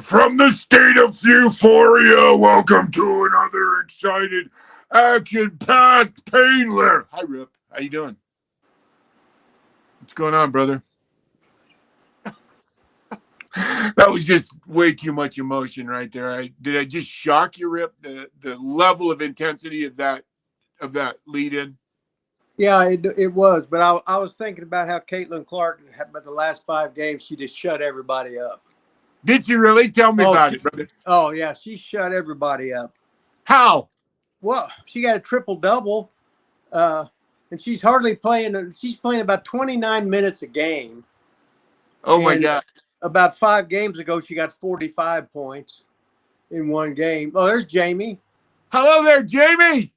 From the state of Euphoria, welcome to another excited, action-packed Payne Lair. Hi, Rip. How you doing? What's going on, brother? That was just way too much emotion right there. Did I just shock you, Rip? The level of intensity of that lead-in. Yeah, it was. But I was thinking about how Caitlin Clark, by the last 5 games, she just shut everybody up. Did she really? Tell me about it, brother. Oh, yeah. She shut everybody up. How? Well, she got a triple-double, and she's hardly playing. She's playing about 29 minutes a game. Oh, my God. About 5 games ago, she got 45 points in 1 game. Oh, there's Jamie. Hello there, Jamie.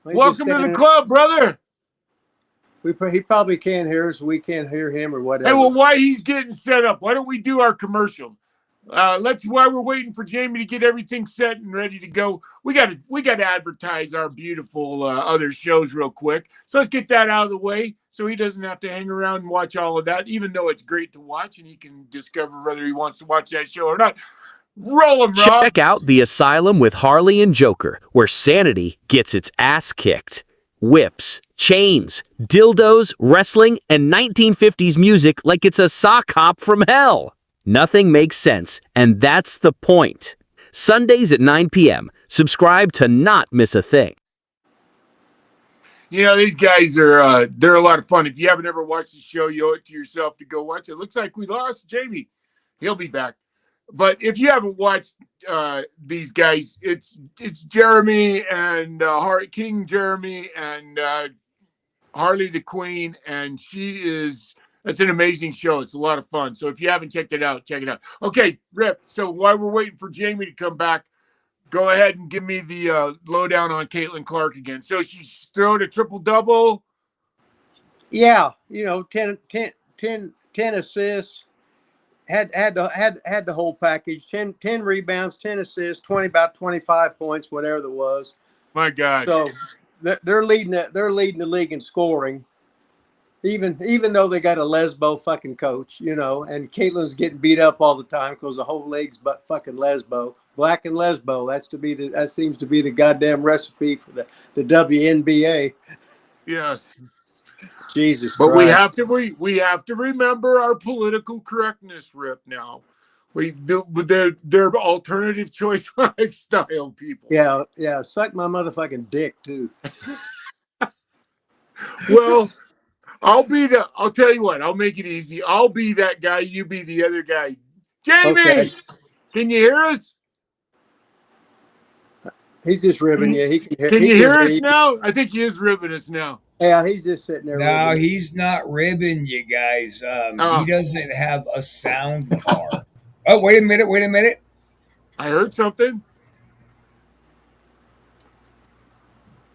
Welcome to the club, brother. He probably can't hear us. We can't hear him or whatever. Hey, well, while he's getting set up, why don't we do our commercial? While we're waiting for Jamie to get everything set and ready to go, we got to advertise our beautiful other shows real quick. So let's get that out of the way so he doesn't have to hang around and watch all of that, even though it's great to watch and he can discover whether he wants to watch that show or not. Roll him, Rob. Check out The Asylum with Harley and Joker, where sanity gets its ass kicked. Whips, chains, dildos, wrestling, and 1950s music like it's a sock hop from hell. Nothing makes sense, and that's the point. Sundays at 9 p.m. Subscribe to not miss a thing. You know, these guys are they're a lot of fun. If you haven't ever watched the show, you owe it to yourself to go watch it. Looks like we lost Jamie. He'll be back. But if you haven't watched these guys, it's Jeremy and King Jeremy and Harley the Queen, and it's an amazing show. It's a lot of fun. So if you haven't checked it out, check it out. Okay, Rip. So while we're waiting for Jamie to come back, go ahead and give me the lowdown on Caitlin Clark again. So she's thrown a triple-double. Yeah, 10 assists. Had the whole package. 10 rebounds, 10 assists, about 25 points, whatever it was. My God. So they're leading the league in scoring. Even though they got a lesbo fucking coach, and Caitlin's getting beat up all the time because the whole league's but fucking lesbo. Black and lesbo. That seems to be the goddamn recipe for the WNBA. Yes. Jesus But Christ. we have to remember our political correctness, Rip. Now, they're alternative choice lifestyle people. Yeah. Suck my motherfucking dick too. Well, I'll tell you what. I'll make it easy. I'll be that guy. You be the other guy. Jamie, Okay. Can you hear us? He's just ribbing you. Can you hear us now? I think he is ribbing us now. Yeah, he's just sitting there. No, he's not ribbing you guys. He doesn't have a sound bar. Oh, wait a minute. I heard something.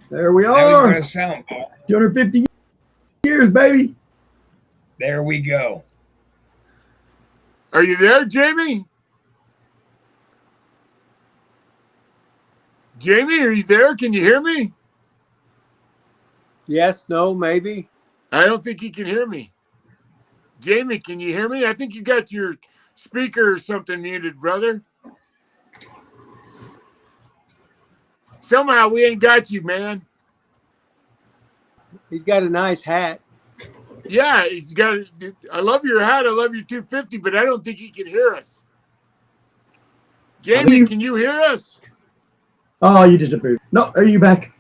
There we Now are. he's got a sound bar. 250 years, baby. There we go. Are you there, Jamie? Jamie, are you there? Can you hear me? Yes, no, maybe. I don't think he can hear me. Jamie, can you hear me? I think you got your speaker or something muted, brother. Somehow we ain't got you, man. He's got a nice hat. Yeah, I love your hat. I love your 250, but I don't think he can hear us. Jamie, can you hear us? Oh, you disappeared. No, are you back?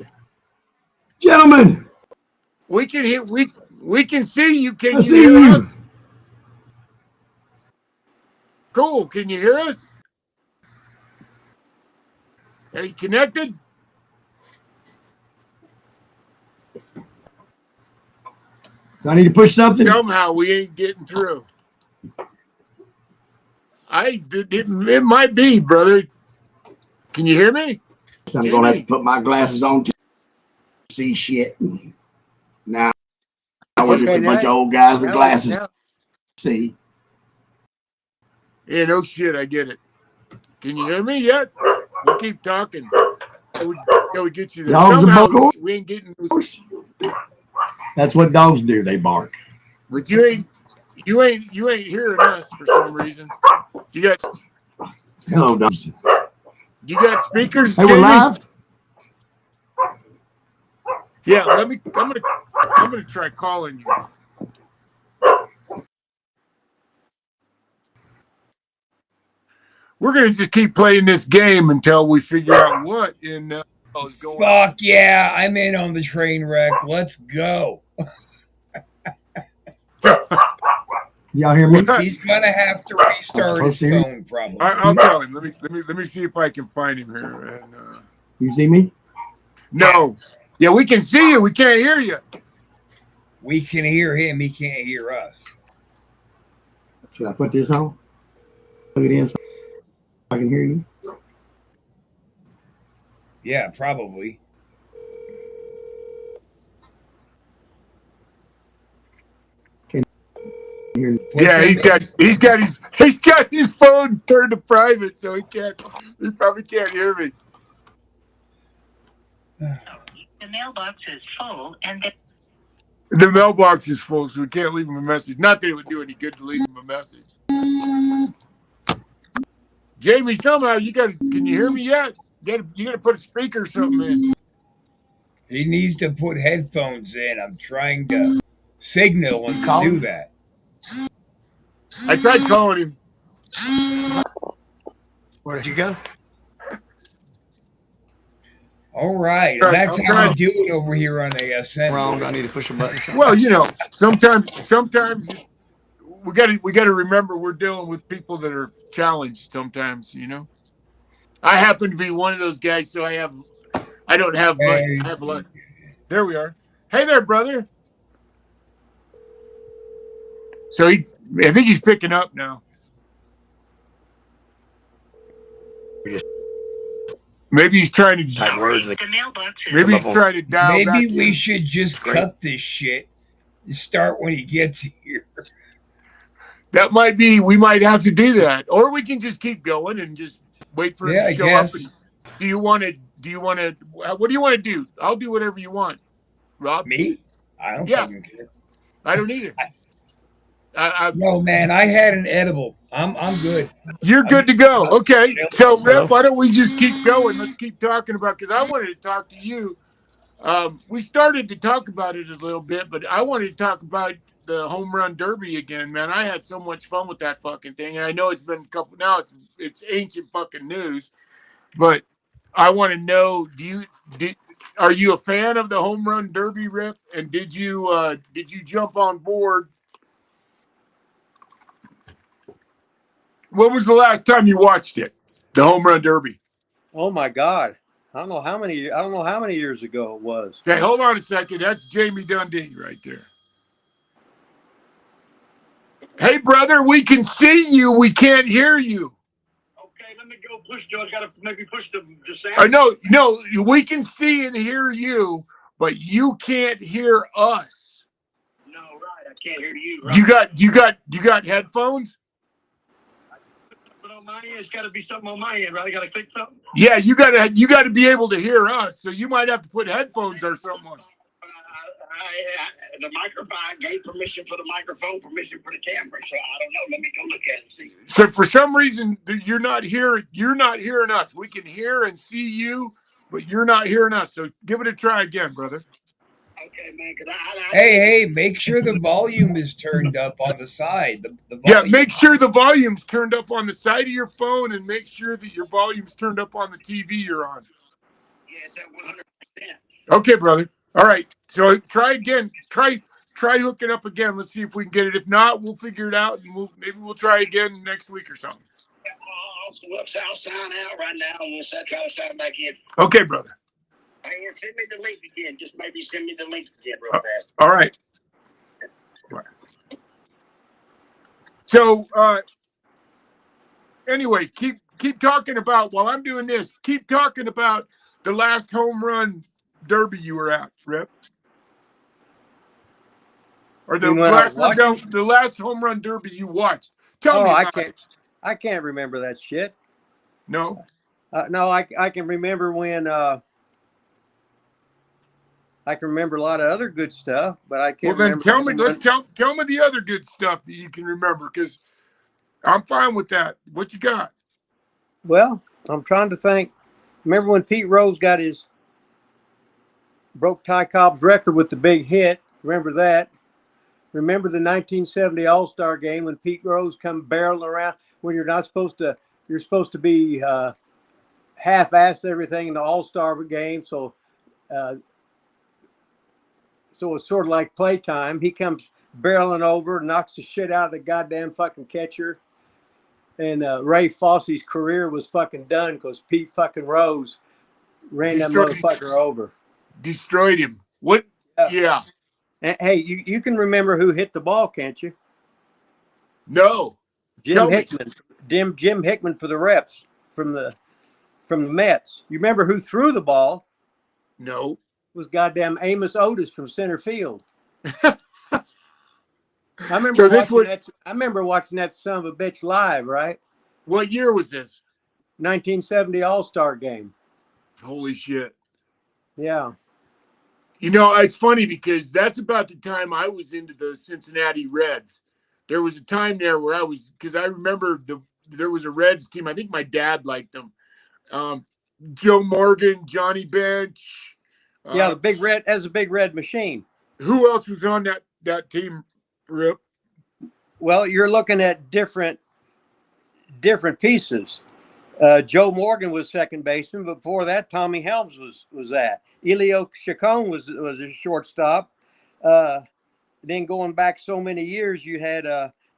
Gentlemen. We can hear. We can see you. Can I you see hear you. us? Cool. Can you hear us? Are you connected? Do I need to push something? Somehow we ain't getting through. It might be, brother. Can you hear me? I'm going to have to put my glasses on to see shit. Now we're just a bunch of old guys with glasses. See. Yeah, no shit. I get it. Can you hear me yet? We'll keep talking. We get you there. Dogs Somehow bark. we ain't getting those. That's what dogs do. They bark. But you You ain't hearing us for some reason. You got Hello, Dustin. you got speakers, Hey, Jamie? we're live. Yeah, I'm gonna try calling you. We're gonna just keep playing this game until we figure out what in is going on. Fuck yeah, I'm in on the train wreck. Let's go. Y'all hear me? He's gonna have to restart his phone, probably. I'll tell him. Let me see if I can find him here. And You see me? no, yeah, we can see you. We can't hear you. We can hear him. He can't hear us. Should I put this on? Plug it in so I can hear you. Yeah, probably. Yeah, he's got his phone turned to private, so he probably can't hear me. The mailbox is full, and the mailbox is full, so we can't leave him a message. Not that it would do any good to leave him a message. Jamie, somehow can you hear me yet? You gotta put a speaker or something in. He needs to put headphones in. I'm trying to signal him to do that. I tried calling him. Where did you go? All right, and that's how we do it over here on ASN. Wrong. I need to push a button. Well, sometimes we gotta remember we're dealing with people that are challenged. Sometimes, I happen to be one of those guys, so I don't have much. I have a lot. There we are. Hey there, brother. So I think he's picking up now. Maybe he's trying to type words. Maybe he's trying to dial. Maybe we should just cut this shit and start when he gets here. That might be. We might have to do that, or we can just keep going and just wait for him to show up. Do you want to? What do you want to do? I'll do whatever you want, Rob. Me? I don't fucking care. I don't either. No, man, I had an edible. I'm good. You're good to go. Okay. So, Rep, why don't we just keep going? Let's keep talking about, because I wanted to talk to you. We started to talk about it a little bit, but I wanted to talk about the home run derby again, man. I had so much fun with that fucking thing. And I know it's been a couple, now it's ancient fucking news, but I want to know, are you a fan of the home run derby, Rep? And did you jump on board? When was the last time you watched it? The home run derby. Oh my God. I don't know how many years ago it was. Okay, hold on a second. That's Jamie Dundee right there. Hey, brother, we can see you. We can't hear you. Okay, let me go push. I gotta maybe push the sound. No, we can see and hear you, but you can't hear us. No, right. I can't hear you. Right? You got headphones? But on my end, it's got to be something on my end, right? I got to click something. Yeah, you gotta be able to hear us. So you might have to put headphones or something on. The microphone, I gave permission for the microphone, permission for the camera. So I don't know. Let me go look at it and see. So for some reason you're not hearing us. We can hear and see you, but you're not hearing us. So give it a try again, brother. Okay, man. Hey, make sure the volume is turned up on the side. Yeah, make sure the volume's turned up on the side of your phone, and make sure that your volume's turned up on the TV you're on. Yes, at 100%. Okay, brother. All right. So try again. Try hooking up again. Let's see if we can get it. If not, we'll figure it out, and maybe we'll try again next week or something. I'll sign out right now, and we'll try to sign back in. Okay, brother. Hey, send me the link again. Just maybe send me the link again real fast. All right. So anyway, keep talking about, while I'm doing this, keep talking about the last home run derby you were at, Rip. Or the last home run derby you watched. Tell me about it. I can't remember that shit. No. No, I can remember when I can remember a lot of other good stuff, but I Well, can't then remember. tell me. Let's tell me the other good stuff that you can remember, because I'm fine with that. What you got? Well, I'm trying to think. Remember when Pete Rose broke Ty Cobb's record with the big hit? Remember that? Remember the 1970 All-Star game when Pete Rose come barreling around when you're not supposed to? You're supposed to be half-assed everything in the All-Star game, so it's sort of like playtime. He comes barreling over, knocks the shit out of the goddamn fucking catcher, and Ray Fosse's career was fucking done because Pete fucking Rose ran that motherfucker over. Destroyed him. What? Yeah. Hey, you can remember who hit the ball, can't you? No. Jim Hickman. Jim Hickman for the Reps from the Mets. You remember who threw the ball? No. It was goddamn Amos Otis from center field. I remember watching that son of a bitch live, right? What year was this? 1970 All-Star game. Holy shit. Yeah. You know, it's funny because that's about the time I was into the Cincinnati Reds. There was a time there where because I remember there was a Reds team. I think my dad liked them. Joe Morgan, Johnny Bench. Yeah, the big red as a big red machine. Who else was on that team, Rip? Well, you're looking at different pieces. Joe Morgan was second baseman. Before that, Tommy Helms was that. Elio Chacon was a shortstop. Then going back so many years, you had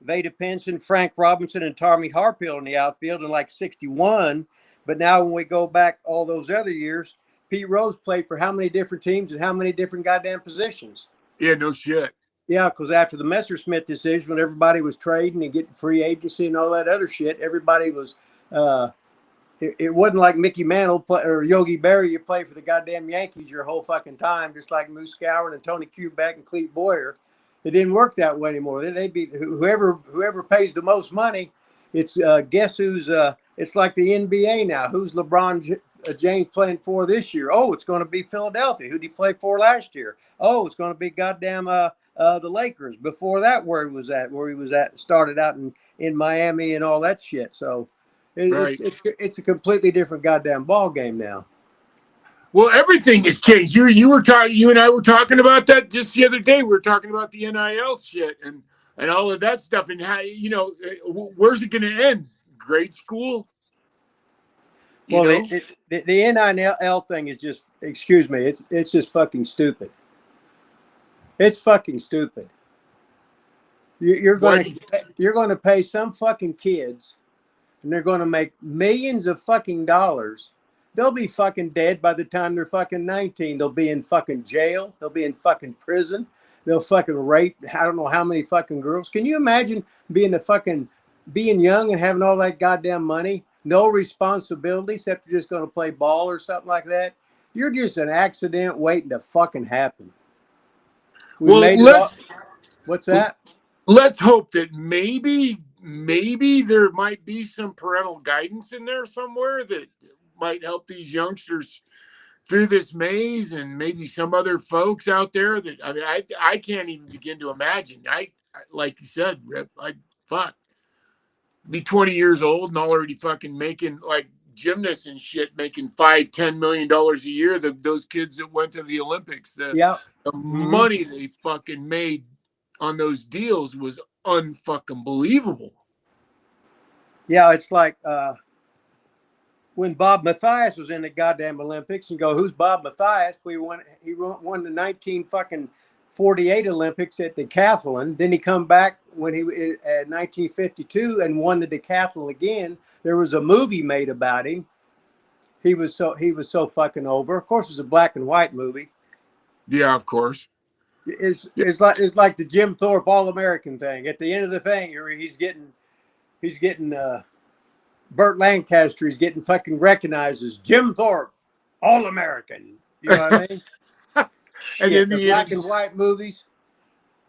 Vada Pinson, Frank Robinson, and Tommy Harpel in the outfield in like 61. But now when we go back all those other years, Pete Rose played for how many different teams and how many different goddamn positions? Yeah, no shit. Yeah, because after the Messersmith decision, when everybody was trading and getting free agency and all that other shit, everybody was it wasn't like Mickey Mantle or Yogi Berra. You play for the goddamn Yankees your whole fucking time, just like Moose Scourin and Tony Kubek and Clete Boyer. It didn't work that way anymore. They be whoever pays the most money. It's guess who's it's like the NBA now. Who's LeBron James playing for this year? Oh, it's going to be Philadelphia. Who did he play for last year? Oh, it's going to be goddamn the Lakers. Before that, where he was at, started out in Miami and all that shit. So it's a completely different goddamn ball game now. Well, everything has changed. You and I were talking about that just the other day. We were talking about the NIL shit and all of that stuff, and how, where's it going to end? Grade school? The NIL thing is just, excuse me, it's just fucking stupid. It's fucking stupid. You're going to pay some fucking kids, and they're going to make millions of fucking dollars. They'll be fucking dead by the time they're fucking 19. They'll be in fucking jail. They'll be in fucking prison. They'll fucking rape I don't know how many fucking girls. Can you imagine being young and having all that goddamn money? No responsibility except you're just going to play ball or something like that. You're just an accident waiting to fucking happen. What's that? Let's hope that maybe there might be some parental guidance in there somewhere that might help these youngsters through this maze, and maybe some other folks out there that, I mean, I can't even begin to imagine. I like you said, Rip, be 20 years old and already fucking making, like, gymnasts and shit, making $5-10 million a year. Those kids that went to the Olympics, the money they fucking made on those deals was unfucking believable. Yeah, it's like when Bob Mathias was in the goddamn Olympics, and go, who's Bob Mathias? He won the 1948 Olympics at decathlon. Then he come back when he at 1952 and won the decathlon again. There was a movie made about him. He was so fucking over. Of course, it's a black and white movie. Yeah, of course. It's like the Jim Thorpe All-American thing. At the end of the thing, he's getting Burt Lancaster. He's getting fucking recognized as Jim Thorpe All-American. You know what I mean? And Shit, the black and white movies.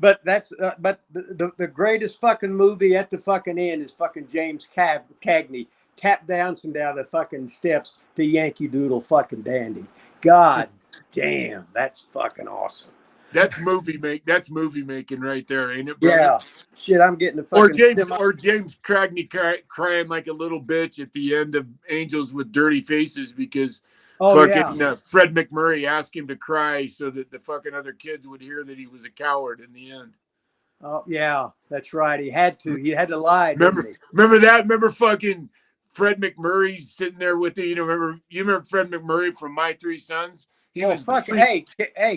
But that's but the greatest fucking movie at the fucking end is fucking James Cagney tap dancing down the fucking steps to Yankee Doodle fucking Dandy. God damn, that's fucking awesome. That's movie making right there, ain't it, brother? Yeah, shit, I'm getting the Or fucking James Cagney crying like a little bitch at the end of Angels with Dirty Faces because Fred McMurray asked him to cry so that the fucking other kids would hear that he was a coward in the end. Oh yeah, that's right. He had to. He had to lie. Remember that? Remember fucking Fred McMurray sitting there with you? Remember Fred McMurray from My Three Sons? He was fucking. Hey,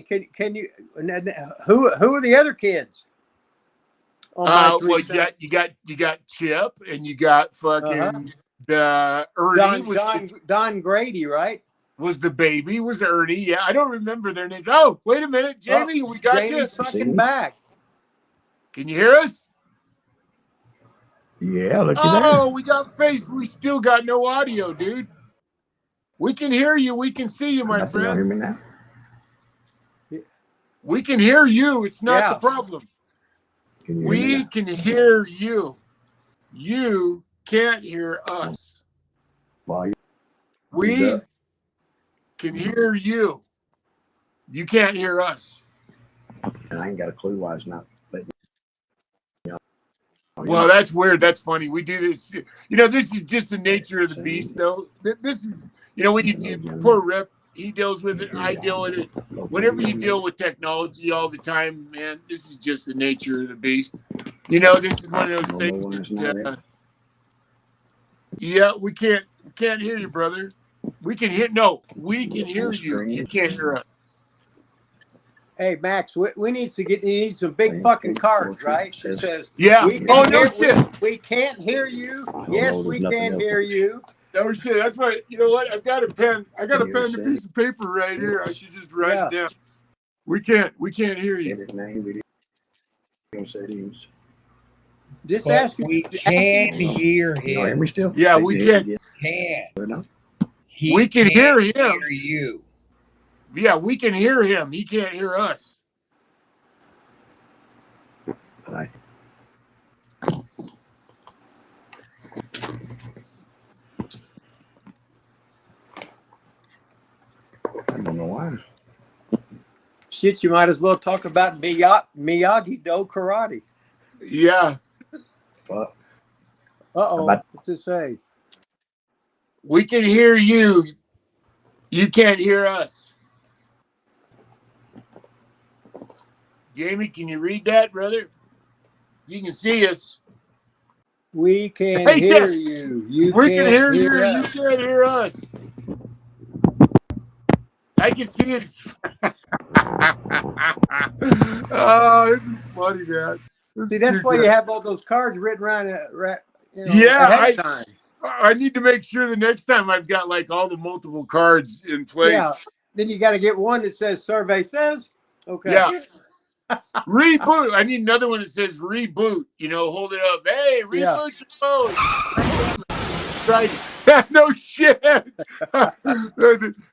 can you? Who are the other kids? Well, you got Chip, and you got fucking the Ernie. Don Grady, right? Was the baby? Was Ernie? Yeah, I don't remember their names. Oh, wait a minute, Jamie, we got Jamie's fucking back. Can you hear us? Yeah, look at that. Oh, we got face. We still got no audio, dude. We can hear you. We can see you, my friend. Hear me now? We can hear you. It's not the problem. We can hear you. You can't hear us. We can hear you. You can't hear us. And I ain't got a clue why it's not. But, well, that's weird. That's funny. We do this. This is just the nature of the beast, though. This is, when you poor Rip, he deals with it. I deal with it. Whenever you deal with technology all the time, man, this is just the nature of the beast. This is one of those things that, we can't hear you, brother. We can hear you. You can't hear us. Hey Max, we need some big fucking cards, right? It says, we can't hear you. Yes, we can hear you. No shit. That's right. You know what? I've got a pen. I got a pen and a piece of paper right here. I should just write it down. We can't hear you. Just ask him. We can't hear him. We still? Yeah, we can. We can hear him. Hear you. Yeah, we can hear him. He can't hear us. Right. I don't know why. Shit, you might as well talk about Miyagi-Do karate. Yeah. What's it say? We can hear you. You can't hear us. Jamie, can you read that, brother? You can see us. We can hear you. We can hear you. You can't hear us. I can see it. Oh, this is funny, man. See, that's why you have all those cards written around ahead of time. I need to make sure the next time I've got like all the multiple cards in place. Yeah. Then you got to get one that says survey says. Okay. Yeah. Reboot. I need another one that says reboot. Hold it up. Hey, reboot your phone. Right. No shit. That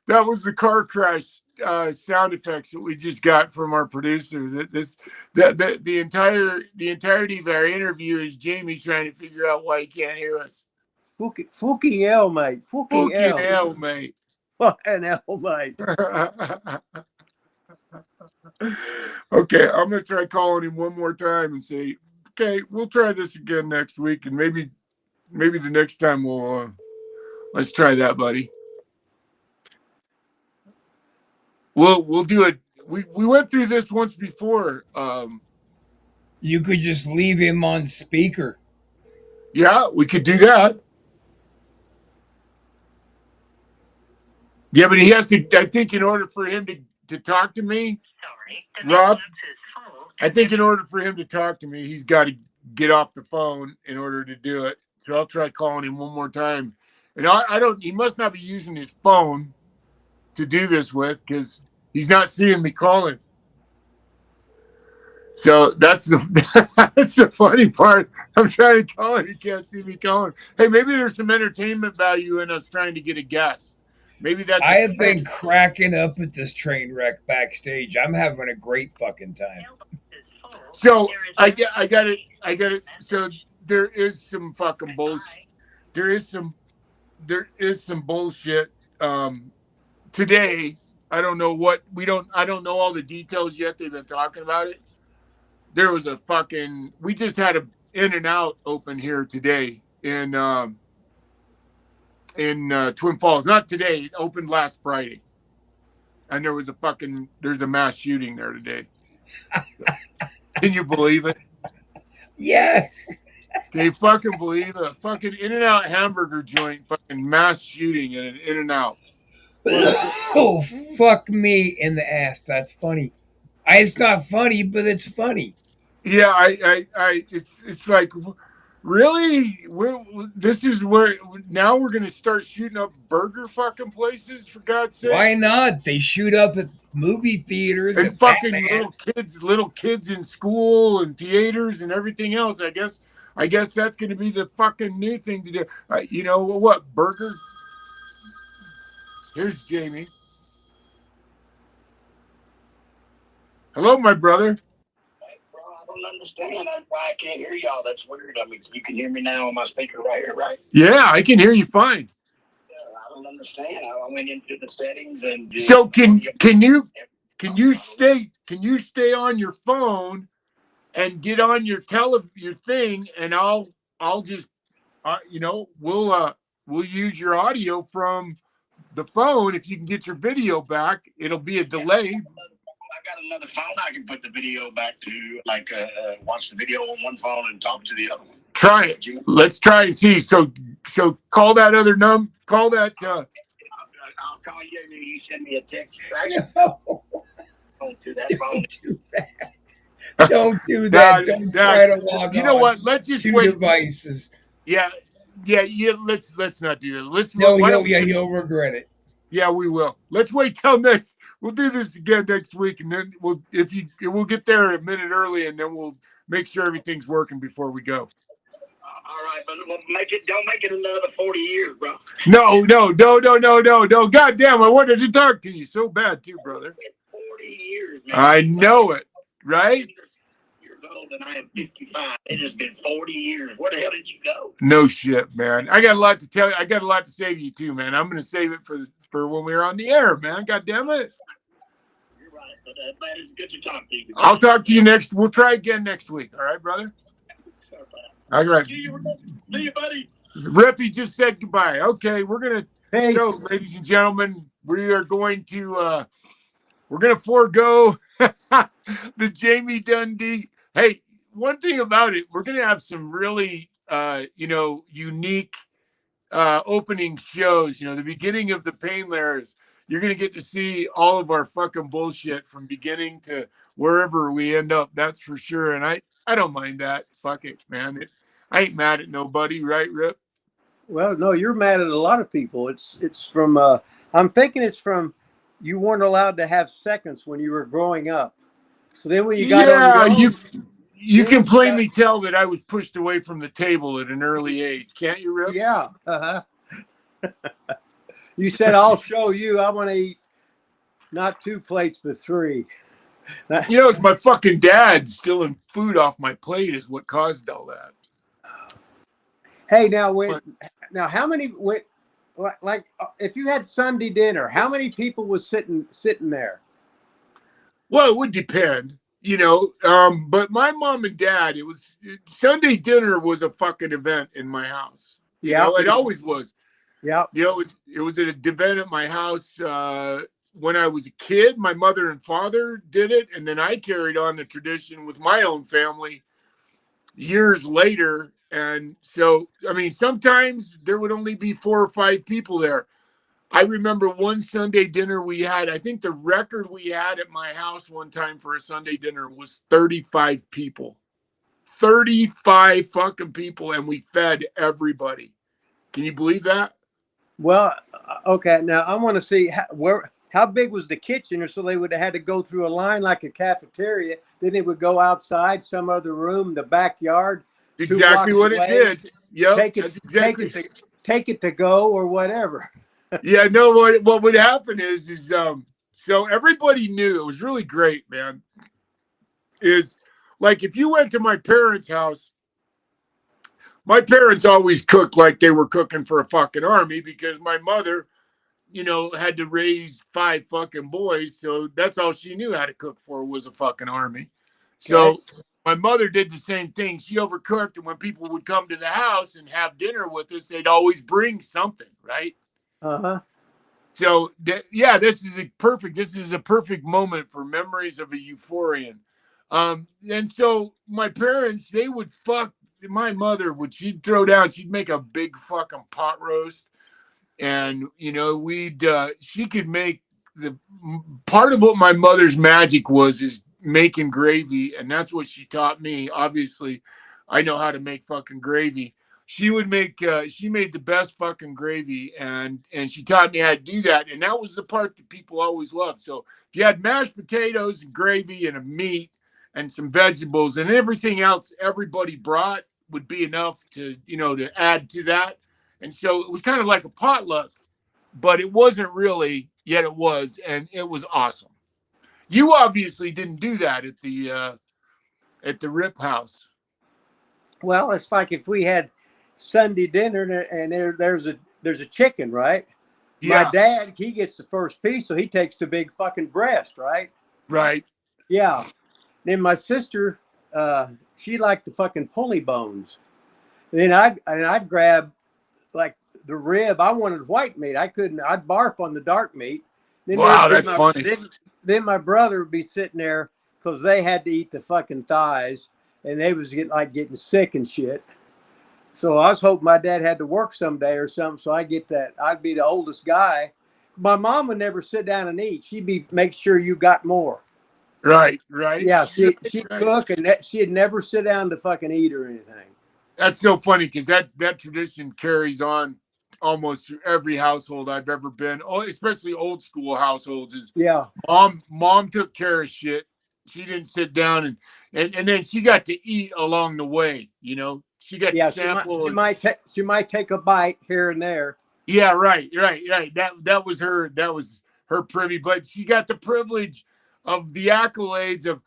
was the car crash sound effects that we just got from our producer. The entirety of our interview is Jamie trying to figure out why he can't hear us. Fucking hell, mate. Fucking hell, mate. Fucking hell, mate. Okay, I'm gonna try calling him one more time and say, okay, we'll try this again next week, and maybe the next time we'll let's try that, buddy. We'll do it. We went through this once before. You could just leave him on speaker. Yeah, we could do that. Yeah, but he has to. I think in order for him to talk to me, Rob, I think in order for him to talk to me, he's got to get off the phone in order to do it. So I'll try calling him one more time. And he must not be using his phone to do this with because he's not seeing me calling. So that's the funny part. I'm trying to call him. He can't see me calling. Hey, maybe there's some entertainment value in us trying to get a guest. Maybe that's. I have been cracking up at this train wreck backstage. I'm having a great fucking time. So I got it. So there is some fucking bullshit. There is some bullshit. Today, I don't know what I don't know all the details yet. They've been talking about it. There was a fucking. We just had a In-N-Out open here today in Twin Falls. Not today. It opened last Friday, and there's a mass shooting there today. Can you believe it? Yes. Can you fucking believe a fucking In-N-Out hamburger joint fucking mass shooting in an In-N-Out? Oh, fuck me in the ass. That's funny. It's not funny, but it's funny. Yeah, it's like, really? This is where now we're gonna start shooting up burger fucking places, for God's sake? Why not? They shoot up at movie theaters And at fucking Batman. little kids in school and theaters and everything else. I guess that's gonna be the fucking new thing to do. You know what? Burger. Here's Jamie. Hello, my brother. Bro, I don't understand. That's why I can't hear y'all. That's weird. I mean, you can hear me now on my speaker right here, right? Yeah, I can hear you fine. I don't understand. I went into the settings and. So can you stay on your phone and get on your your thing, and I'll just we'll use your audio from the phone. If you can get your video back, it'll be a delay. I got another phone. I can put the video back to, like, watch the video on one phone and talk to the other one. Try it. Let's try and see. So call that other call that. I'll call you and you send me a text. No. Don't do that. Don't do that. Don't do that. Don't try to log on. You know what? Let's just two wait. Devices. Yeah. Let's not do that. He'll regret it. Yeah, we will. Let's wait till next. We'll do this again next week, and then we'll get there a minute early, and then we'll make sure everything's working before we go. All right, but don't make it another 40 years, bro. No. God damn, I wanted to talk to you so bad too, brother. 40 years, man. I know it, right? Years old, and I am 55. It has been 40 years. Where the hell did you go? No shit, man. I got a lot to tell you. I got a lot to say to you too, man. I'm gonna save it for when we're on the air, man. God damn it. You're right, but it's good to talk to you. I'll talk to you next. We'll try again next week. All right, brother. All right. See you, buddy. Rippy just said goodbye. Okay, we're gonna. Peace. So, ladies and gentlemen, we are going to forego the Jamie Dundee. Hey, one thing about it, we're gonna have some really unique opening shows. The beginning of the Payne Lairs, you're gonna get to see all of our fucking bullshit from beginning to wherever we end up. That's for sure. And I don't mind that. Fuck it, man. I ain't mad at nobody, right, Rip? Well, no, you're mad at a lot of people. It's from I'm thinking it's from you weren't allowed to have seconds when you were growing up. So then when you got on your own, you can plainly tell that I was pushed away from the table at an early age, can't you, Rip? Yeah. Uh-huh. You said, I'll show you. I want to eat not 2 plates, but 3. It's my fucking dad stealing food off my plate is what caused all that. Hey, now how many like if you had Sunday dinner, how many people was sitting there? Well, it would depend, but my mom and dad, Sunday dinner was a fucking event in my house. It always was. Yeah. It was an event at my house when I was a kid. My mother and father did it, and then I carried on the tradition with my own family years later. And so, I mean, sometimes there would only be 4 or 5 people there. I remember one Sunday dinner we had, I think the record we had at my house one time for a Sunday dinner was 35 people. 35 fucking people, and we fed everybody. Can you believe that? Well, okay. Now I want to see how big was the kitchen, or so they would have had to go through a line like a cafeteria. Then they would go outside some other room, the backyard. Exactly what it did. Yeah, take it to go or whatever. Yeah, no. What would happen is so everybody knew it was really great, man. Is like if you went to my parents' house, my parents always cooked like they were cooking for a fucking army because my mother, had to raise 5 fucking boys. So that's all she knew how to cook for was a fucking army. So my mother did the same thing. She overcooked. And when people would come to the house and have dinner with us, they'd always bring something, right? Uh-huh. So this is a perfect moment for memories of a Euphorian. And so my parents, they would fuck my mother, she'd throw down, she'd make a big fucking pot roast. And, she could make part of what my mother's magic is making gravy. And that's what she taught me. Obviously, I know how to make fucking gravy. She made the best fucking gravy, and she taught me how to do that. And that was the part that people always loved. So if you had mashed potatoes and gravy and a meat and some vegetables and everything else everybody brought would be enough to add to that. And so it was kind of like a potluck, but it wasn't really, yet it was, and it was awesome. You obviously didn't do that at the Rip House. Well, it's like if we had Sunday dinner and there's a chicken, right? Yeah. My dad, he gets the first piece, so he takes the big fucking breast, right? Right. Yeah. Then my sister, she liked the fucking pulley bones. Then I'd grab like the rib. I wanted white meat. I'd barf on the dark meat. Then that's funny. Then my brother would be sitting there because they had to eat the fucking thighs, and they was getting sick and shit. So I was hoping my dad had to work someday or something. So I'd be the oldest guy. My mom would never sit down and eat. She'd make sure you got more. Right. Yeah, she'd cook, and she'd never sit down to fucking eat or anything. That's so funny because that tradition carries on almost through every household I've ever been. Oh, especially old school households. Mom took care of shit. She didn't sit down and then she got to eat along the way. She got to sample. She might take a bite here and there. Yeah, right. That was her privy, but she got the privilege of the accolades of,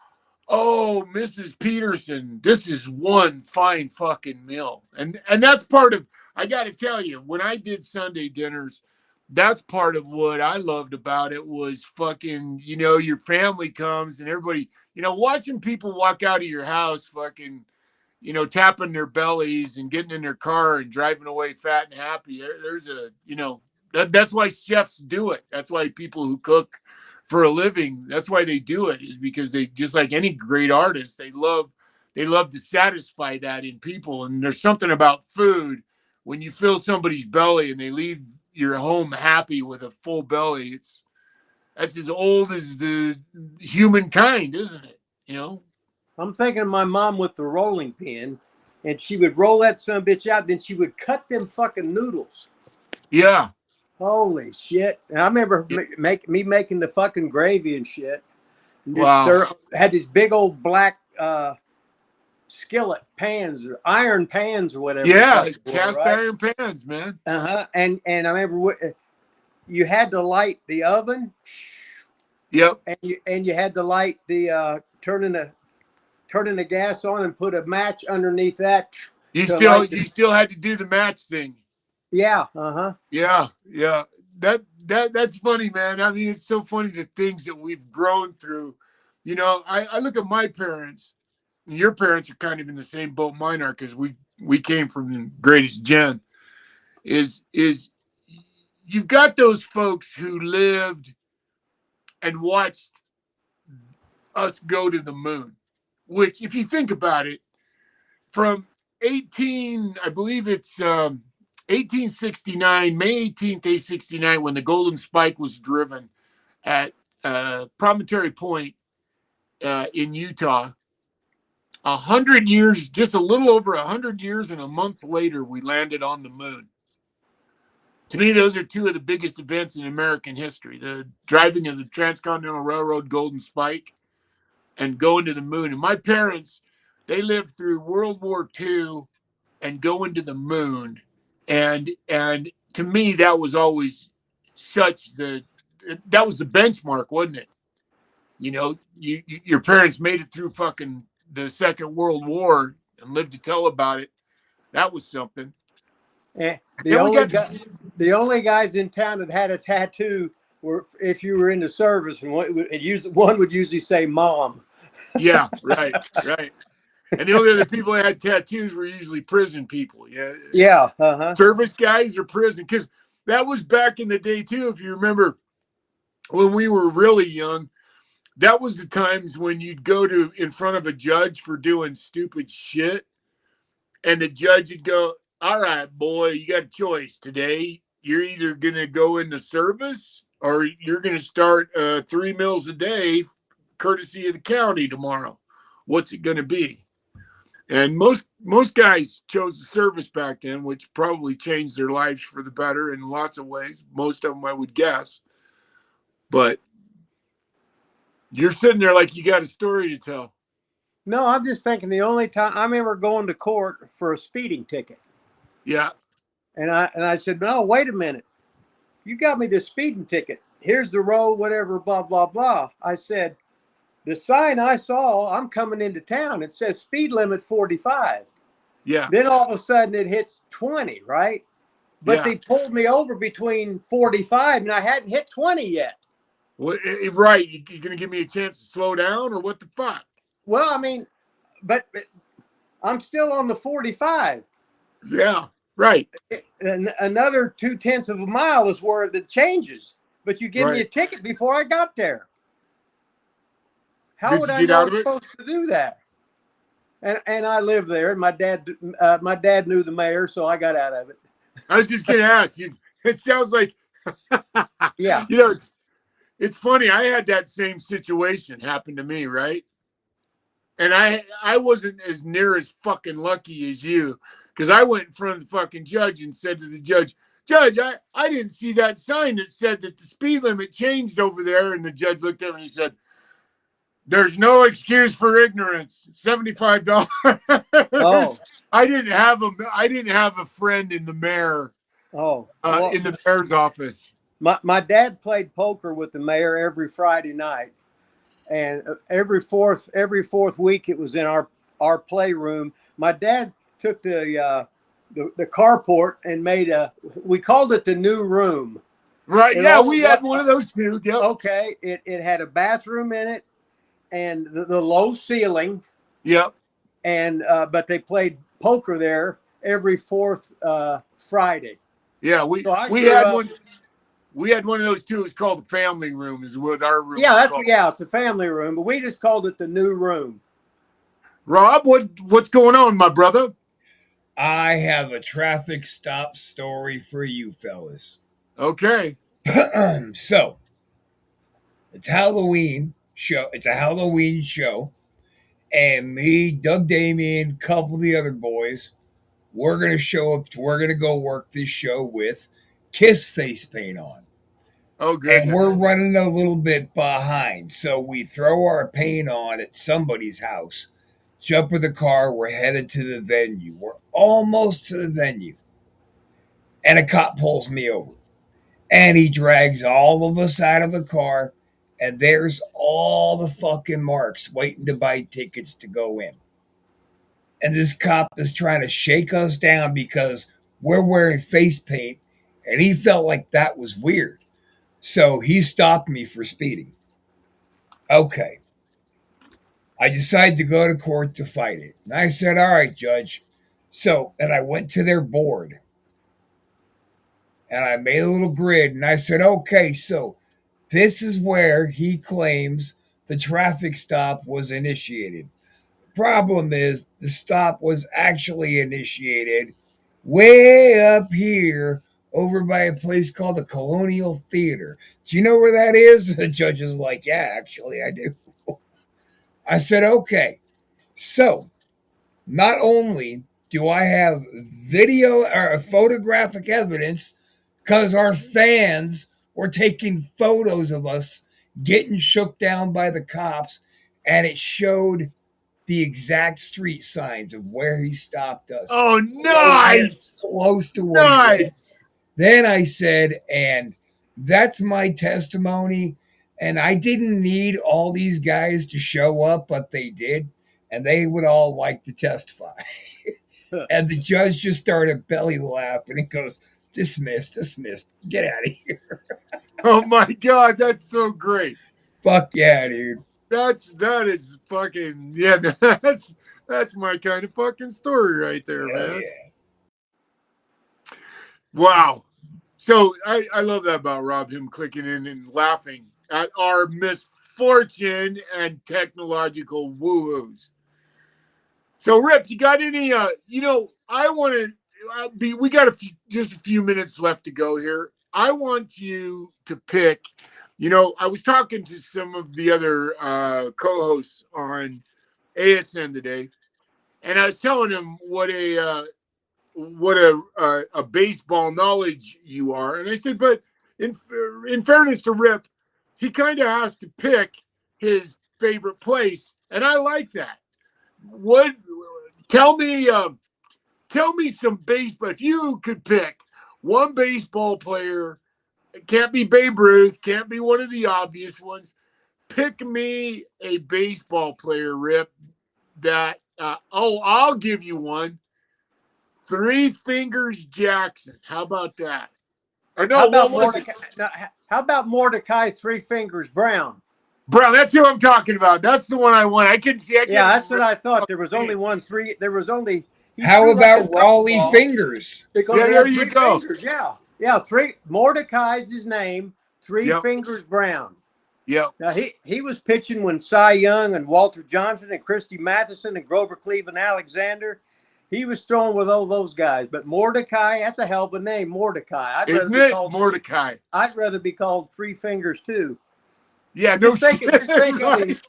oh, Mrs. Peterson, this is one fine fucking meal. And that's part of, I got to tell you, when I did Sunday dinners, that's part of what I loved about it was fucking, your family comes and everybody, watching people walk out of your house fucking, tapping their bellies and getting in their car and driving away fat and happy. There's that's why chefs do it. That's why people who cook for a living, that's why they do it, is because they, just like any great artist, they love to satisfy that in people. And there's something about food when you fill somebody's belly and they leave your home happy with a full belly. That's as old as the humankind, isn't it? I'm thinking of my mom with the rolling pin, and she would roll that son bitch out, then she would cut them fucking noodles. Yeah. Holy shit. And I remember making the fucking gravy and shit. And had these big old black skillet pans or iron pans or whatever. Yeah, cast iron pans, man. Uh-huh. And I remember you had to light the oven. Yep. And you had to light the turning the gas on and put a match underneath that. You still had to do the match thing. Yeah. Uh-huh. Yeah. That's funny, man. I mean, it's so funny the things that we've grown through. I look at my parents, and your parents are kind of in the same boat mine are, because we came from the greatest gen. Is you've got those folks who lived and watched us go to the moon, which, if you think about it, from 1869, May 18th, 1869, when the Golden Spike was driven at Promontory Point in Utah. 100 years, just a little over 100 years and a month later, we landed on the moon. To me, those are two of the biggest events in American history: the driving of the Transcontinental Railroad Golden Spike and going to the moon. And my parents, they lived through World War II and going to the moon. And to me, that was always that was the benchmark, wasn't it? Your parents made it through fucking the Second World War and lived to tell about it. That was something. And Then we got the only guys in town that had a tattoo were if you were in the service, and one would usually say "mom." Yeah, right. And the only other people that had tattoos were usually prison people. Yeah. Yeah. Service guys or prison, because that was back in the day too. If you remember, when we were really young, that was the times when you'd go to in front of a judge for doing stupid shit, and the judge would go, "All right, boy, you got a choice today. You're either gonna go into service or you're gonna start 3 meals a day, courtesy of the county tomorrow. What's it gonna be?" And most guys chose the service back then, which probably changed their lives for the better in lots of ways. Most of them, I would guess. But you're sitting there like you got a story to tell. No, I'm just thinking the only time I remember going to court for a speeding ticket. Yeah. And I said, "No, wait a minute. You got me this speeding ticket. Here's the road, whatever, blah, blah, blah." I said, "The sign I saw, I'm coming into town. It says speed limit 45. Yeah. Then all of a sudden it hits 20, right? But they pulled me over between 45 and I hadn't hit 20 yet. Well, right. You're going to give me a chance to slow down or what the fuck?" Well, I mean, but I'm still on the 45. Yeah, right. And another 0.2 of a mile is where it changes. But you give me a ticket before I got there. How would I know I'm supposed to do that? And I live there, and my dad knew the mayor, so I got out of it. I was just going to ask you. It sounds like, yeah. You know, it's funny. I had that same situation happen to me, right? And I wasn't as near as fucking lucky as you, because I went in front of the fucking judge and said to the judge, "Judge, I didn't see that sign that said that the speed limit changed over there." And the judge looked at me and he said, "There's no excuse for ignorance. $75." Oh. I didn't have a friend in the mayor. Oh. In the mayor's office. My dad played poker with the mayor every Friday night. And every fourth week it was in our playroom. My dad took the carport and we called it the new room. Right. And we had one of those too. Yep. Okay. It had a bathroom in it and the low ceiling. Yep. And but they played poker there every fourth Friday. Yeah, we had one. We had one of those too. It's called the family room. Is what our room. Yeah, it's a family room, but we just called it the new room. Rob, what's going on, my brother? I have a traffic stop story for you fellas. Okay. So it's Halloween show. It's a Halloween show, and me, Doug Damien, a couple of the other boys, we're gonna show up. We're gonna go work this show with Kiss face paint on. Oh, good. And we're running a little bit behind. So we throw our paint on at somebody's house, jump in the car, we're headed to the venue. We're almost to the venue. And a cop pulls me over. And he drags all of us out of the car. And there's all the fucking marks waiting to buy tickets to go in. And this cop is trying to shake us down because we're wearing face paint. And he felt like that was weird. So he stopped me for speeding. Okay. I decided to go to court to fight it. And I said, "All right, judge." And I went to their board. And I made a little grid. And I said, "Okay, so this is where he claims the traffic stop was initiated. Problem is, the stop was actually initiated way up here over by a place called the Colonial Theater. Do you know where that is?" The judge is like, "Yeah, actually, I do." I said, "Okay." So, not only do I have video or photographic evidence, because our fans were taking photos of us getting shook down by the cops, and it showed the exact street signs of where he stopped us. Oh, nice! Close to what he was. Then I said, and that's my testimony. And I didn't need all these guys to show up, but they did. and they would all like to testify. And the judge just started belly laughing and goes, dismissed, get out of here. Oh my God, that's so great. Fuck yeah, dude. That is fucking yeah. That's my kind of fucking story right there, Hell man. yeah. Wow. So I love that about Rob, him clicking in and laughing at our misfortune and technological woo-woos. So Rip, you got any? I want to be. We got just a few minutes left to go here. I want you to pick. I was talking to some of the other co-hosts on ASN today, and I was telling them what a baseball knowledge you are, and I said, but in fairness to Rip, he kind of has to pick his favorite place, and I like that. What? Tell me some baseball. If you could pick one baseball player, it can't be Babe Ruth, can't be one of the obvious ones. Pick me a baseball player, Rip. That I'll give you one. Three Fingers Jackson. How about that? Or no, How about what was it? Mordecai? No, how about Mordecai Three Fingers Brown? Brown, that's who I'm talking about. That's the one I want. I can see. Yeah, that's what I thought. There was only one three. There was only. How about Raleigh Fingers? Because yeah, there you go. Fingers, yeah. Three. Mordecai's his name. Three Fingers Brown. Yeah. Now he was pitching when Cy Young and Walter Johnson and Christy Matheson and Grover Cleveland Alexander. He was throwing with all those guys. But Mordecai, that's a hell of a name, Mordecai. Isn't it Mordecai? I'd rather be called Three Fingers too. Yeah, just thinking. Right.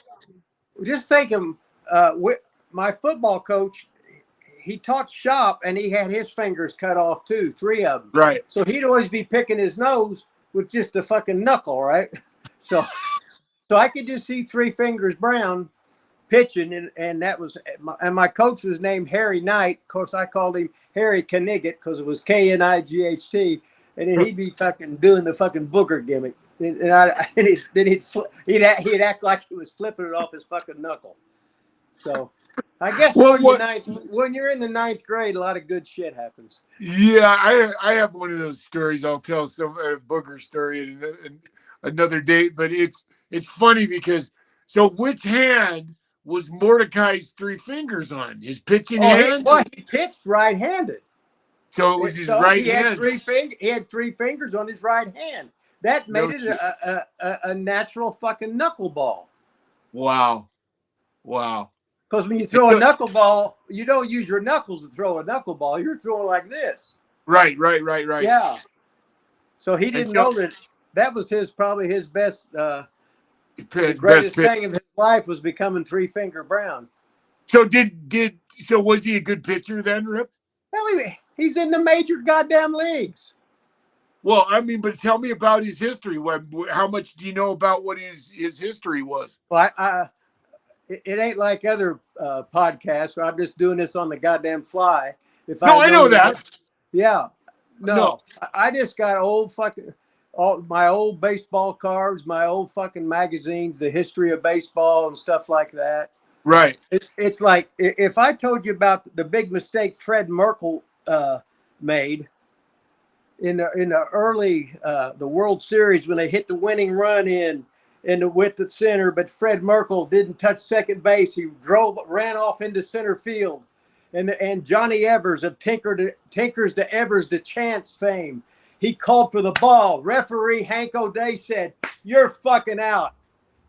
Just thinking. My football coach, he taught shop, and he had his fingers cut off too, 3 of them. Right. So he'd always be picking his nose with just a fucking knuckle, right? So I could just see Three Fingers Brown pitching, and that was, and my coach was named Harry Knight. Of course, I called him Harry Knighet because it was Knight, and then he'd be fucking doing the fucking booger gimmick, then he'd act like he was flipping it off his fucking knuckle. So I guess when you're in the 9th grade, a lot of good shit happens. Yeah, I have one of those stories. I'll tell some booger story in another date, but it's funny because which hand was Mordecai's 3 fingers on? His pitching hand? He pitched right-handed. So it was his right hand. He had 3 fingers on his right hand. That made it a natural fucking knuckleball. Wow. Because when you throw a knuckleball, you don't use your knuckles to throw a knuckleball. You're throwing like this. Right. Yeah. So he didn't know that was probably his best. The greatest thing of his life was becoming Three Finger Brown. So was he a good pitcher then, Rip? Well, he's in the major goddamn leagues. Well, I mean, but tell me about his history. How much do you know about what his history was? Well, it ain't like other podcasts where I'm just doing this on the goddamn fly. I know that. Yeah. No. I just got my old baseball cards, my old fucking magazines, the history of baseball and stuff like that. Right. It's like if I told you about the big mistake Fred Merkle made in the early the World Series when they hit the winning run in the width at center, but Fred Merkle didn't touch second base. He ran off into center field. And Johnny Evers of Tinkers to Evers to Chance fame. He called for the ball. Referee Hank O'Day said, "You're fucking out."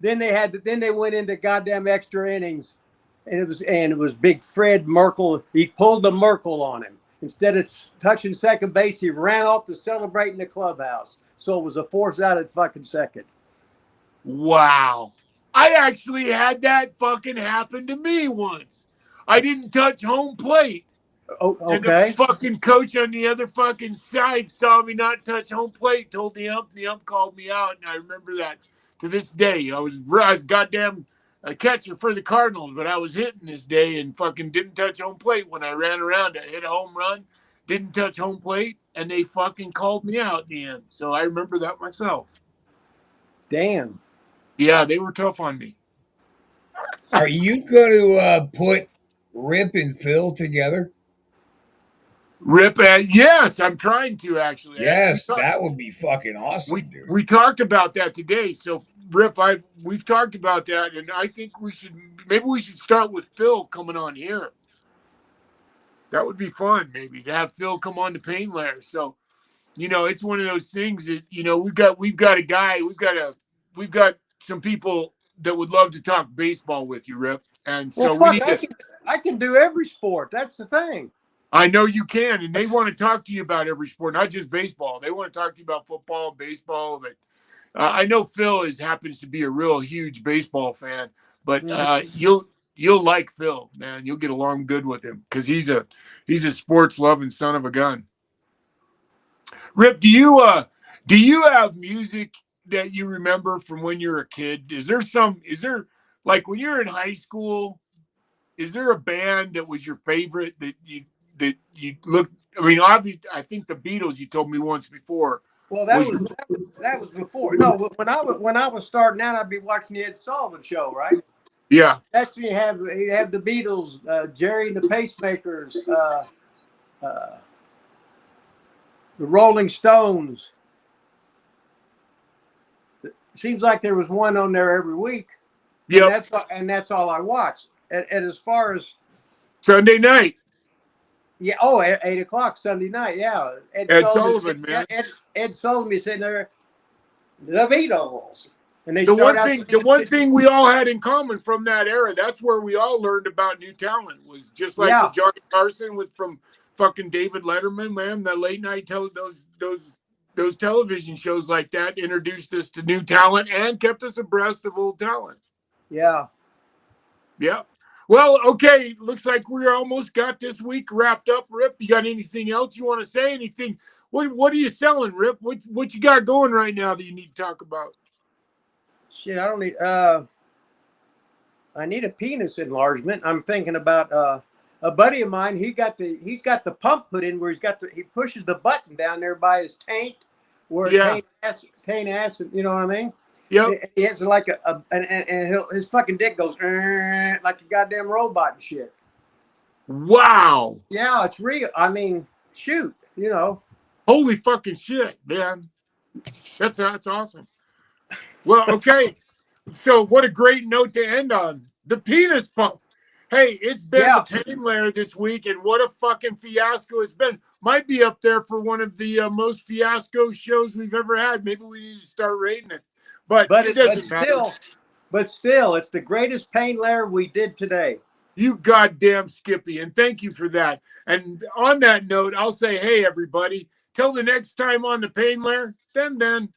Then they went into goddamn extra innings, and it was big Fred Merkle. He pulled the Merkle on him. Instead of touching second base, he ran off to celebrate in the clubhouse. So it was a force out at fucking second. Wow. I actually had that fucking happen to me once. I didn't touch home plate. Oh, okay. And the fucking coach on the other fucking side saw me not touch home plate, told the ump called me out, and I remember that to this day. I was goddamn a catcher for the Cardinals, but I was hitting this day and fucking didn't touch home plate when I ran around. I hit a home run, didn't touch home plate, and they fucking called me out at the end. So I remember that myself. Damn. Yeah, they were tough on me. Are you going to put Rip and Phil together? Rip, yes, I'm trying to actually. Yes, that would be fucking We awesome, dude. we talked about that today. So Rip, we've talked about that, and I think we should start with Phil coming on here. That would be fun, maybe to have Phil come on to Payne Lair. So it's one of those things that we've got a guy, we've got some people that would love to talk baseball with you, Rip, and Well, so we fuck, need to. I can do every sport. That's the thing. I know you can, and they want to talk to you about every sport, not just baseball. They want to talk to you about football, baseball, but I know Phil happens to be a real huge baseball fan, but you'll like Phil, man. You'll get along good with him because he's a sports loving son of a gun. Rip, do you have music that you remember from when you were a kid? Is there like when you're in high school? Is there a band that was your favorite that you look? I mean, obviously, I think the Beatles. You told me once before. Well, Was that was before. No, when I was starting out, I'd be watching the Ed Sullivan Show, right? Yeah. That's when you have the Beatles, Jerry and the Pacemakers, the Rolling Stones. It seems like there was one on there every week. Yeah. That's all I watched. And as far as Sunday night. Yeah. 8 o'clock Sunday night. Yeah. Ed Sullivan, man. Ed Sullivan is sitting there, the Beatles. And they The start one out thing, singing, we all had in common from that era, that's where we all learned about new talent. Was just like the Johnny Carson from fucking David Letterman, man. The late night those television shows like that introduced us to new talent and kept us abreast of old talent. Yeah. Yeah. Well, okay. Looks like we almost got this week wrapped up. Rip, you got anything else you want to say? Anything? What are you selling, Rip? What you got going right now that you need to talk about? Shit, I don't need. I need a penis enlargement. I'm thinking about a buddy of mine. He's got the pump put in where he pushes the button down there by his taint, where taint acid. You know what I mean? Yep. He has like his fucking dick goes like a goddamn robot and shit. Wow. Yeah, it's real. I mean, shoot, Holy fucking shit, man. That's awesome. Well, okay. So what a great note to end on. The penis pump. Hey, it's been the Payne Lair this week, and what a fucking fiasco it's been. Might be up there for one of the most fiasco shows we've ever had. Maybe we need to start rating it. But it doesn't matter. But still, it's the greatest Payne Lair we did today. You goddamn Skippy, and thank you for that. And on that note, I'll say, hey, everybody, till the next time on the Payne Lair, then.